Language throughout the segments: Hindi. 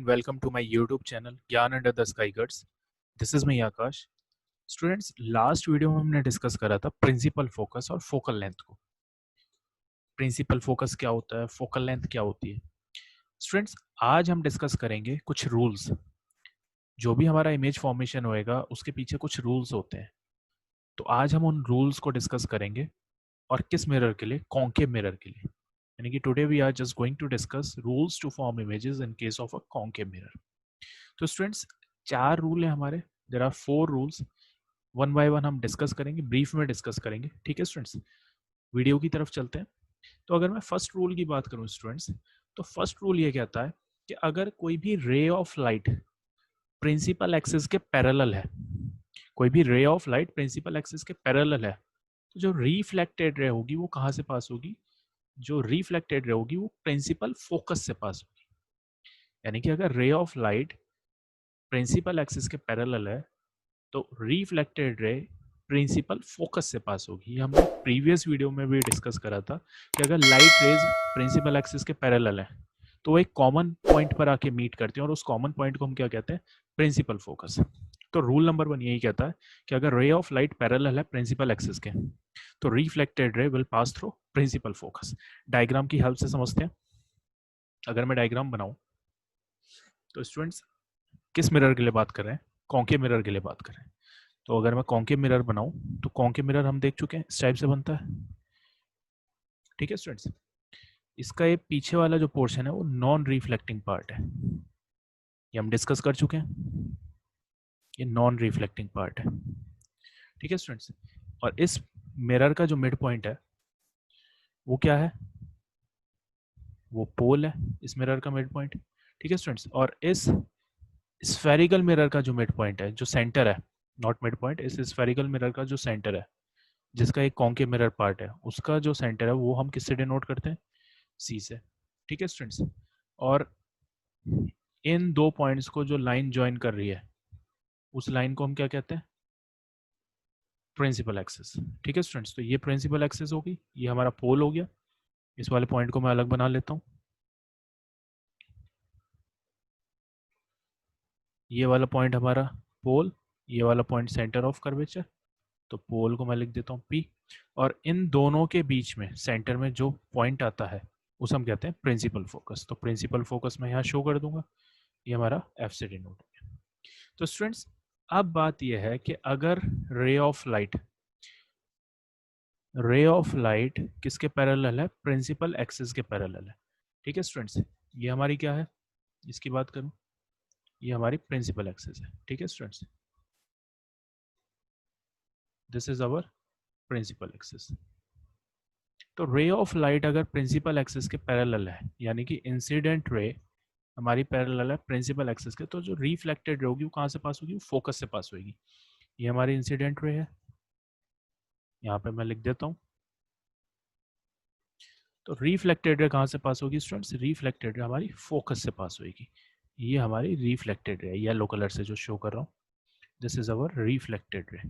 welcome to my YouTube channel Gyan Under the Sky Guards. This is me Akash. Students last video में हमने डिस्कस करा था प्रिंसिपल फोकस और फोकल लेंथ को। प्रिंसिपल फोकस क्या होता है, फोकल लेंथ क्या होती है। स्टूडेंट्स आज हम डिस्कस करेंगे कुछ रूल्स। जो भी हमारा इमेज फॉर्मेशन होएगा उसके पीछे कुछ रूल्स होते हैं, तो आज हम उन रूल्स को डिस्कस करेंगे। और किस मिरर के लिए? कॉन्केव मिरर के लिए। यानी कि today we are just going to discuss rules to form images in case of a concave mirror. तो स्टूडेंट्स 4 रूल है हमारे। There are 4 rules. One by one हम डिस्कस करेंगे, ब्रीफ में डिस्कस करेंगे। ठीक है स्टूडेंट्स, वीडियो की तरफ चलते हैं। तो अगर मैं फर्स्ट रूल की बात करूं स्टूडेंट्स, तो फर्स्ट रूल ये कहता है कि अगर कोई भी ray of light principal axis के पैरेलल है, कोई भी ray of light principal axis के पैरेलल है, तो जो रिफ्लेक्टेड रे होगी वो कहाँ से पास होगी? जो रिफ्लेक्टेड रे होगी वो प्रिंसिपल फोकस से पास होगी। यानी कि अगर ray of light principal axis के पैरेलल है तो रिफ्लेक्टेड रे प्रिंसिपल फोकस से पास होगी। ये हमने प्रीवियस वीडियो में भी डिस्कस करा था कि अगर लाइट रेज प्रिंसिपल एक्सिस के पैरेलल है तो वो एक कॉमन पॉइंट पर आके मीट करते हैं और उस कॉमन पॉइंट को हम क्या कहते हैं? Principal focus. तो रूल नंबर 1 यही कहता है कि अगर रे ऑफ लाइट पैरेलल है प्रिंसिपल एक्सिस के तो reflected ray will pass through principal focus. Diagram की हेल्प से समझते हैं। अगर मैं डायग्राम बनाऊं तो स्टूडेंट्स किस मिरर के लिए बात कर रहे हैं? कॉन्केव मिरर के लिए बात कर रहे हैं। तो अगर मैं कॉन्केव मिरर बनाऊं तो कॉन्केव मिरर हम देख चुके हैं इस टाइप से बनता है। ठीक है स्टूडेंट्स, इसका ये पीछे वाला जो पोर्शन है वो नॉन रिफ्लेक्टिंग पार्ट है, ये हम डिस्कस कर चुके हैं। ये नॉन रिफ्लेक्टिंग पार्ट है। ठीक है स्टूडेंट्स, और इस मिरर का जो मिड पॉइंट है वो क्या है? वो पोल है इस मिरर का मिड पॉइंट। ठीक है स्टूडेंट्स, और इस स्फेरिकल मिरर का जो मिड पॉइंट है, जो सेंटर है, नॉट मिड पॉइंट, इस स्फेरिकल मिरर का जो सेंटर है जिसका एक कॉन्केव मिरर पार्ट है, उसका जो सेंटर है वो हम किससे डिनोट करते हैं? सी से। ठीक है स्टूडेंट्स, और इन दो पॉइंट्स को जो लाइन ज्वाइन कर रही है उस लाइन को हम क्या कहते हैं? Principal axis. ठीक है स्टूडेंट्स, तो ये प्रिंसिपल एक्सिस होगी, ये हमारा पोल हो गया। इस वाले पॉइंट को मैं अलग बना लेता हूँ। ये वाला पॉइंट हमारा पोल, ये वाला पॉइंट सेंटर ऑफ कर्वेचर, तो पोल को मैं लिख देता हूँ P। और इन दोनों के बीच में सेंटर में जो पॉइंट आता है उसे हम कहते हैं प्रिंसिपल फोकस। तो प्रिंसिपल फोकस मैं यहाँ शो कर दूंगा, ये हमारा F से डिनोट हो गया। तो स्टूडेंट्स अब बात यह है कि अगर रे ऑफ लाइट किसके पैरेलल है? प्रिंसिपल एक्सिस के पैरेलल है। ठीक है स्टूडेंट्स, ये हमारी क्या है? इसकी बात करूं, ये हमारी प्रिंसिपल एक्सिस है। ठीक है students, this is our principal axis. तो रे ऑफ लाइट अगर प्रिंसिपल एक्सिस के पैरेलल है, यानी कि इंसिडेंट रे हमारी पैरेलल है प्रिंसिपल एक्सिस के, तो जो रिफ्लेक्टेड रे होगी वो कहाँ से पास होगी? वो फोकस से पास होगी। ये हमारी इंसिडेंट रे है, यहाँ पे मैं लिख देता हूँ। तो रिफ्लेक्टेड रे कहाँ से पास होगी स्टूडेंट्स? रिफ्लेक्टेड रे हमारी फोकस से पास होगी। ये हमारी रिफ्लेक्टेड रे, येलो कलर से जो शो कर रहा हूँ, this is our reflected ray.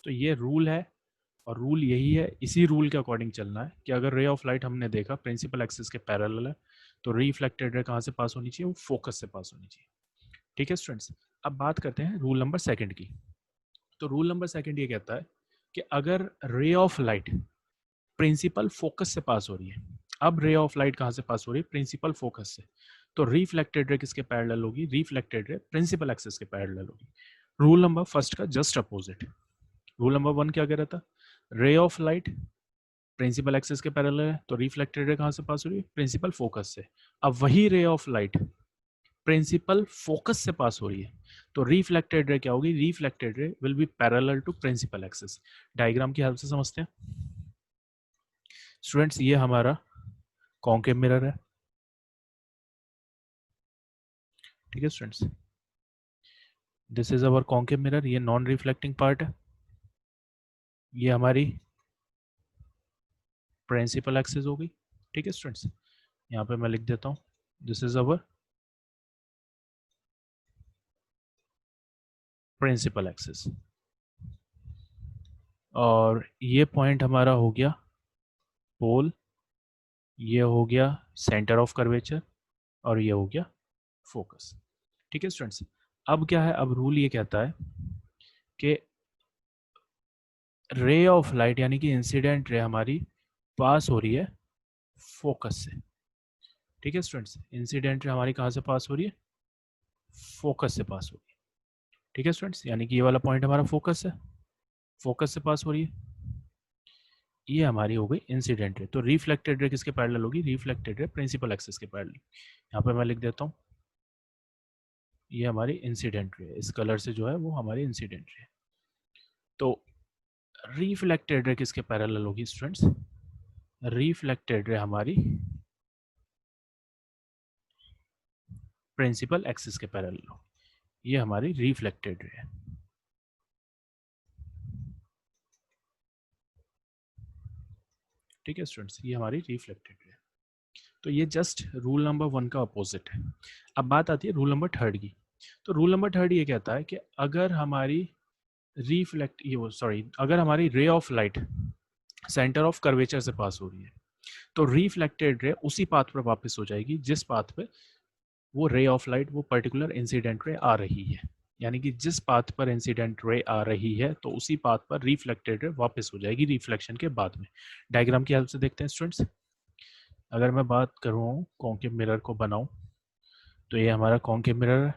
तो ये रूल है, और रूल यही है, इसी रूल के अकॉर्डिंग चलना है कि अगर रे ऑफ लाइट हमने देखा प्रिंसिपल एक्सिस के पैरेलल है तो रिफ्लेक्टेड रे कहाँ से पास होनी चाहिए? वो फोकस से पास होनी चाहिए। ठीक है स्टूडेंट्स, अब बात करते हैं रूल नंबर सेकंड की। तो रूल नंबर सेकंड ये कहता है कि अगर ray of light principal focus से पास हो रही है, अब रे ऑफ लाइट कहाँ से पास हो रही है? प्रिंसिपल फोकस से, तो रिफ्लेक्टेड रे किसके पैरेलल होगी? रिफ्लेक्टेड रे प्रिंसिपल एक्सिस के पैरेलल होगी। रूल नंबर फर्स्ट का जस्ट अपोजिट। रूल नंबर 1 क्या कह रहा था? Ray of light principal axis के पैरेलल है तो रिफ्लेक्टेड रे कहाँ से पास हो रही है? प्रिंसिपल फोकस से। अब वही रे ऑफ लाइट प्रिंसिपल फोकस से पास हो रही है तो रिफ्लेक्टेड रे क्या होगी? Reflected ray will be parallel to principal axis. Diagram की हेल्प से समझते हैं स्टूडेंट्स। ये हमारा कॉन्केव मिरर है। ठीक है students, this is our concave mirror, ये नॉन रिफ्लेक्टिंग पार्ट है। ये हमारी प्रिंसिपल एक्सिस होगी। ठीक है स्टूडेंट्स, यहाँ पे मैं लिख देता हूँ, this is our principal axis. और ये पॉइंट हमारा हो गया पोल, ये हो गया सेंटर ऑफ कर्वेचर और ये हो गया फोकस। ठीक है स्टूडेंट्स, अब क्या है, अब रूल ये कहता है कि रे ऑफ लाइट यानी कि इंसिडेंट रे हमारी पास हो रही है फोकस से। ठीक है स्टूडेंट्स, इंसिडेंट रे हमारी कहाँ से पास हो रही है, फोकस से पास हो रही है। ठीक है स्टूडेंट्स, यानी कि ये वाला पॉइंट हमारा फोकस है, फोकस से पास हो रही है। ये हमारी हो गई इंसिडेंट रे। तो रिफ्लेक्टेड रे किसके पैरेलल होगी, रिफ्लेक्टेड रे प्रिंसिपल एक्सिस के पैरेलल। यहाँ पे मैं लिख देता हूँ, ये हमारी इंसिडेंट रे, इस कलर से जो है वो हमारी इंसिडेंट रे। तो रिफ्लेक्टेड रे किसके पैरेलल होगी स्टूडेंट्स, रिफ्लेक्टेड रे हमारी प्रिंसिपल एक्सिस के पैरेलल होगी। ये हमारी रिफ्लेक्टेड रे है। ठीक है स्टूडेंट्स, ये हमारी रिफ्लेक्टेड रे। तो ये जस्ट रूल नंबर 1 का अपोजिट है। अब बात आती है रूल नंबर 3 की। तो रूल नंबर 3 ये कहता है कि अगर हमारी अगर हमारी रे of light centre of curvature से पास हो रही है, तो रिफ्लेक्टेड रे उसी पाथ पर वापस हो जाएगी जिस पाथ पे वो रे ऑफ लाइट, वो पर्टिकुलर इंसिडेंट रे आ रही है। यानी कि जिस पाथ पर इंसिडेंट रे आ रही है तो उसी पाथ पर रिफ्लेक्टेड रे वापस हो जाएगी रिफ्लेक्शन के बाद में। डायग्राम की हेल्प से देखते हैं स्टूडेंट्स। अगर मैं बात करूँ कॉन्केव मिरर को बनाऊं, तो ये हमारा कॉन्केव मिरर है,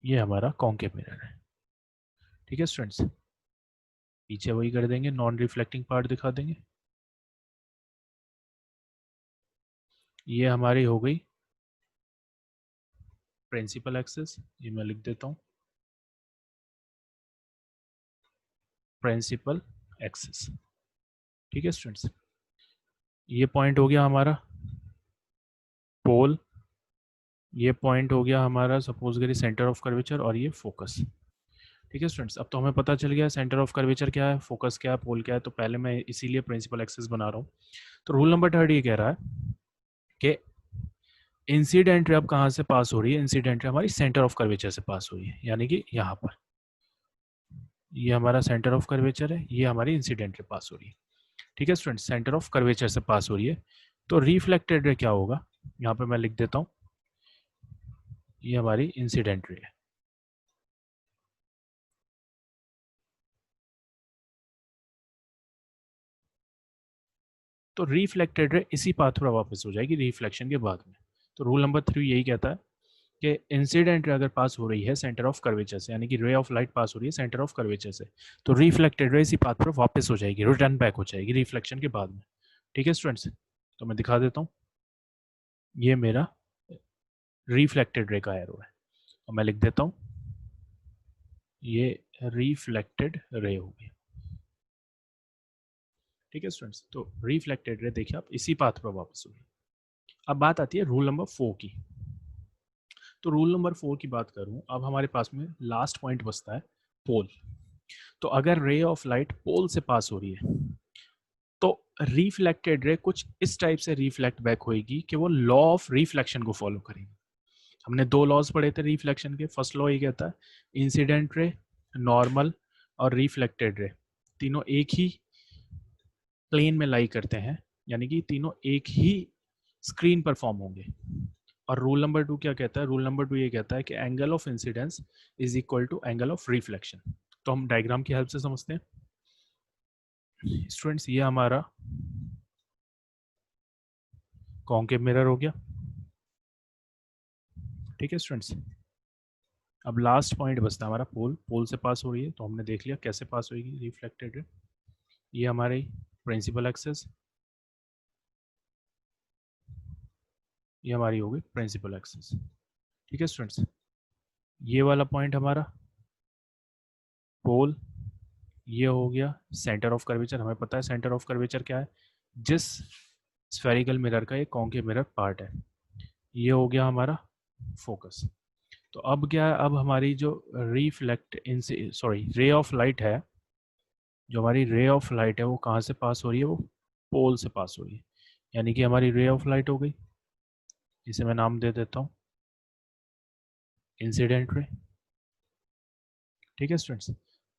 ये हमारा कॉन्केव मिरर है। ठीक है स्टूडेंट्स, पीछे वही कर देंगे, नॉन रिफ्लेक्टिंग पार्ट दिखा देंगे। ये हमारी हो गई प्रिंसिपल एक्सिस, ये मैं लिख देता हूँ प्रिंसिपल एक्सिस। ठीक है स्टूडेंट्स, ये पॉइंट हो गया हमारा पोल, ये पॉइंट हो गया हमारा सपोज करिए सेंटर ऑफ कर्वेचर, और ये फोकस। ठीक है स्टूडेंट्स, अब तो हमें पता चल गया सेंटर ऑफ कर्वेचर क्या है, फोकस क्या है, पोल क्या है। तो पहले मैं इसीलिए प्रिंसिपल एक्सिस बना रहा हूँ। तो रूल नंबर 3 ये कह रहा है कि इंसिडेंट रे अब कहाँ से पास हो रही है, इंसिडेंट रे हमारी सेंटर ऑफ कर्वेचर से पास हो रही है, यानी कि यहाँ पर ये हमारा सेंटर ऑफ कर्वेचर है, ये हमारी इंसिडेंट रे पास हो रही है। ठीक है स्टूडेंट्स, सेंटर ऑफ कर्वेचर से पास हो रही है। तो रिफ्लेक्टेड रे क्या होगा, यहाँ पे मैं लिख देता हूँ, ये हमारी इंसिडेंट रे है। तो रिफ्लेक्टेड रे इसी पाथ पर वापस हो जाएगी रिफ्लेक्शन के बाद में। तो रूल नंबर 3 यही कहता है कि इंसिडेंट रे अगर पास हो रही है सेंटर ऑफ कर्वेचर से, यानी कि रे ऑफ लाइट पास हो रही है सेंटर ऑफ कर्वेचर से, तो रिफ्लेक्टेड रे इसी पाथ पर वापस हो जाएगी, रिटर्न बैक हो जाएगी रिफ्लेक्शन के बाद में। ठीक है स्टूडेंट्स, तो मैं दिखा देता हूँ, ये मेरा रिफ्लेक्टेड रे का एरो है, और मैं लिख देता हूँ ये रिफ्लेक्टेड रे होगी। ठीक है स्टूडेंट्स, तो रिफ्लेक्टेड रे देखिए आप इसी पाथ पर वापस होगी। अब बात आती है रूल नंबर 4 की। तो रूल नंबर 4 की बात करूं, अब हमारे पास में लास्ट पॉइंट बचता है पोल। तो अगर रे ऑफ लाइट पोल से पास हो रही है, तो रिफ्लेक्टेड रे कुछ इस टाइप से रिफ्लेक्ट बैक होगी कि वो लॉ ऑफ रिफ्लेक्शन को फॉलो करेगी। हमने 2 लॉज पढ़े थे रिफ्लेक्शन के। फर्स्ट लॉ ये कहता है इंसिडेंट रे, नॉर्मल और रिफ्लेक्टेड रे तीनों एक ही प्लेन में लाई करते हैं, यानी कि तीनों एक ही स्क्रीन पर फॉर्म होंगे। और रूल नंबर 2 क्या कहता है, रूल नंबर 2 ये कहता है कि angle of incidence is equal to angle of reflection. तो हम डायग्राम की हेल्प से समझते हैं स्टूडेंट्स। ये हमारा कॉन्केव मिरर हो गया। ठीक है स्टूडेंट्स, अब लास्ट पॉइंट बचता है हमारा पोल। पोल से पास हो रही है, तो हमने देख लिया कैसे पास होगी रिफ्लेक्टेड रे। ये हमारी प्रिंसिपल एक्सिस, ये हमारी होगी प्रिंसिपल एक्सिस। ठीक है स्टूडेंट्स, ये वाला पॉइंट हमारा पोल, ये हो गया सेंटर ऑफ कर्वेचर। हमें पता है सेंटर ऑफ कर्वेचर क्या है, जिस स्फेरिकल मिरर का एक कॉन्केव मिरर पार्ट है। ये हो गया हमारा फोकस। तो अब क्या है, अब हमारी जो रे ऑफ लाइट है, जो हमारी रे ऑफ लाइट है वो कहाँ से पास हो रही है, वो पोल से पास हो रही है, यानी कि हमारी रे ऑफ लाइट हो गई, इसे मैं नाम दे देता हूँ इंसिडेंट रे। ठीक है स्टूडेंट्स,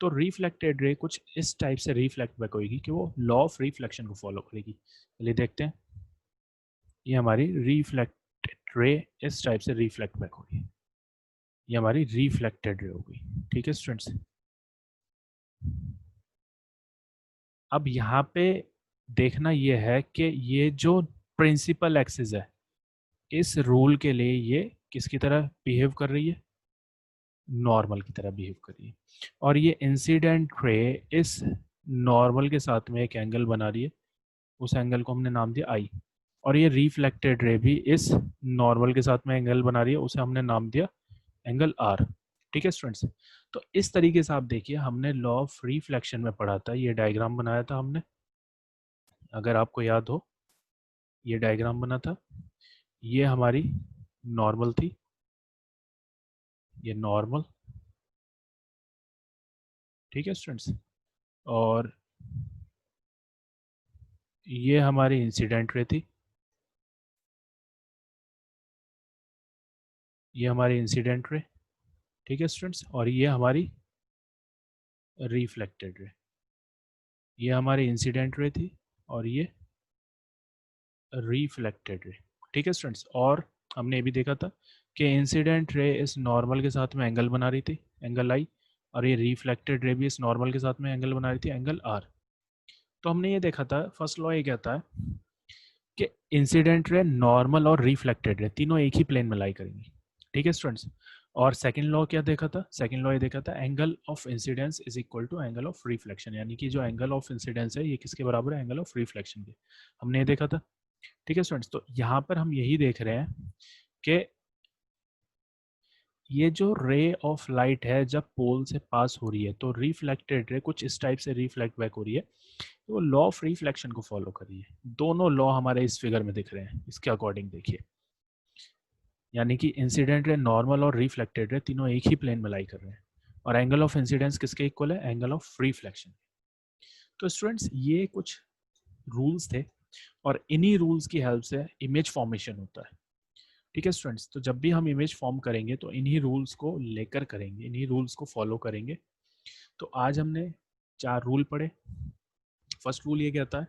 तो रिफ्लेक्टेड रे कुछ इस टाइप से रिफ्लेक्ट बैक होगी कि वो लॉ ऑफ रिफ्लेक्शन को फॉलो करेगी। चलिए देखते हैं, ये हमारी रिफ्लेक्टेड रे इस टाइप से रिफ्लेक्ट बैक होगी, ये हमारी रिफ्लेक्टेड रे होगी। ठीक है स्टूडेंट्स, अब यहाँ पे देखना ये है कि ये जो प्रिंसिपल एक्सिस है, इस रूल के लिए ये किसकी तरह बिहेव कर रही है, नॉर्मल की तरह बिहेव कर रही है। और ये इंसिडेंट रे इस नॉर्मल के साथ में एक एंगल बना रही है, उस एंगल को हमने नाम दिया आई। और ये रिफ्लेक्टेड रे भी इस नॉर्मल के साथ में एंगल बना रही है, उसे हमने नाम दिया एंगल आर। ठीक है स्टूडेंट्स, तो इस तरीके से आप देखिए, हमने लॉ ऑफ रिफ्लेक्शन में पढ़ा था, ये डायग्राम बनाया था हमने, अगर आपको याद हो, ये डायग्राम बना था, ये हमारी नॉर्मल थी, ये नॉर्मल। ठीक है स्टूडेंट्स, और ये हमारी इंसिडेंट रे थी, ये हमारी इंसिडेंट रे। ठीक है स्टूडेंट्स, और ये हमारी रिफ्लेक्टेड रे, ये हमारी इंसिडेंट रे थी और ये रिफ्लेक्टेड रे। ठीक है स्टूडेंट्स, और हमने ये भी देखा था कि इंसिडेंट रे इस नॉर्मल के साथ में एंगल बना रही थी, एंगल आई, और ये रिफ्लेक्टेड रे भी इस नॉर्मल के साथ में एंगल बना रही थी, एंगल आर। तो हमने ये देखा था, फर्स्ट लॉ ये कहता है कि इंसिडेंट रे, नॉर्मल और रिफ्लेक्टेड रे तीनों एक ही प्लेन में लाई करेंगी। ठीक है स्टूडेंट्स, और सेकंड लॉ क्या देखा था, सेकंड लॉ ये देखा था angle of incidence is equal to angle of reflection, यानी कि जो एंगल ऑफ इंसिडेंस है ये किसके बराबर है, एंगल ऑफ रिफ्लेक्शन के। हमने ये देखा था। ठीक है स्टूडेंट्स, तो यहाँ पर हम यही देख रहे हैं कि ये जो रे ऑफ लाइट है जब पोल से पास हो रही है तो रिफ्लेक्टेड रे कुछ इस टाइप से रिफ्लेक्ट बैक हो रही है, तो वो लॉ ऑफ रिफ्लेक्शन को फॉलो कर रही है। दोनों लॉ हमारे इस फिगर में दिख रहे हैं, इसके अकॉर्डिंग देखिए, यानी कि इंसिडेंट रे, नॉर्मल और रिफ्लेक्टेड रे तीनों एक ही प्लेन में लाई कर रहे हैं, और एंगल ऑफ इंसिडेंस किसके इक्वल है, एंगल ऑफ रिफ्लेक्शन। तो स्टूडेंट्स, ये कुछ रूल्स थे, और इन्हीं रूल्स की हेल्प से इमेज फॉर्मेशन होता है। ठीक है स्टूडेंट्स, तो जब भी हम इमेज फॉर्म करेंगे तो इन्हीं रूल्स को लेकर करेंगे, इन्हीं रूल्स को फॉलो करेंगे। तो आज हमने 4 रूल पढ़े। फर्स्ट रूल ये कहता है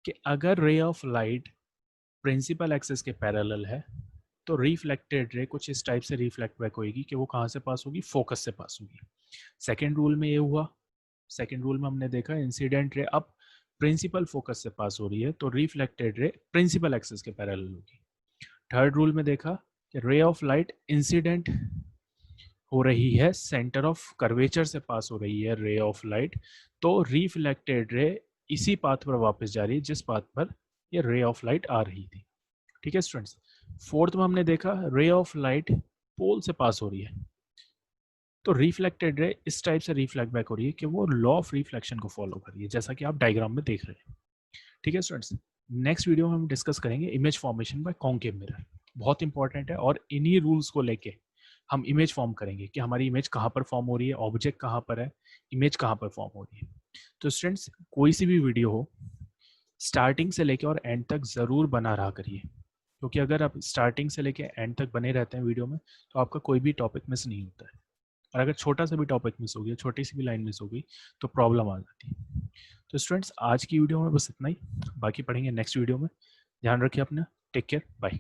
कि अगर ray of light principal axis के पैरेलल है तो रिफ्लेक्टेड रे कुछ इस टाइप से रिफ्लेक्ट बैक होगी कि वो कहाँ से पास होगी, फोकस से पास होगी। सेकेंड रूल में ये हुआ, सेकेंड रूल में हमने देखा इंसिडेंट रे अब प्रिंसिपल फोकस से पास हो रही है तो रिफ्लेक्टेड रे प्रिंसिपल एक्सिस के पैरेलल होगी। थर्ड रूल में देखा कि रे ऑफ लाइट इंसिडेंट हो रही है, सेंटर ऑफ कर्वेचर से पास हो रही है रे ऑफ लाइट, तो रिफ्लेक्टेड रे इसी पाथ पर वापस जा रही है जिस पाथ पर ये रे ऑफ लाइट आ रही थी। ठीक है स्टूडेंट्स, फोर्थ में हमने देखा रे ऑफ लाइट पोल से पास हो रही है तो रिफ्लेक्टेड रे इस टाइप से रिफ्लेक्ट बैक हो रही है कि वो लॉ ऑफ रिफ्लेक्शन को फॉलो कर रही है, जैसा कि आप डायग्राम में देख रहे हैं। ठीक है स्टूडेंट्स, नेक्स्ट वीडियो में हम डिस्कस करेंगे image formation by concave mirror, बहुत इंपॉर्टेंट है, और इन्हीं रूल्स को लेके हम इमेज फॉर्म करेंगे कि हमारी इमेज कहाँ पर फॉर्म हो रही है, ऑब्जेक्ट कहाँ पर है, इमेज कहाँ पर फॉर्म हो रही है। तो स्टूडेंट्स, कोई सी भी वीडियो हो, स्टार्टिंग से लेके और एंड तक ज़रूर बना रहा करिए, क्योंकि अगर आप स्टार्टिंग से लेके एंड तक बने रहते हैं वीडियो में तो आपका कोई भी टॉपिक मिस नहीं होता है, और अगर छोटा सा भी टॉपिक मिस हो गया, छोटी सी भी लाइन मिस हो गई तो प्रॉब्लम आ जाती है। तो स्टूडेंट्स, आज की वीडियो में बस इतना ही, बाकी पढ़ेंगे नेक्स्ट वीडियो में। ध्यान रखिए अपना, टेक केयर, बाय।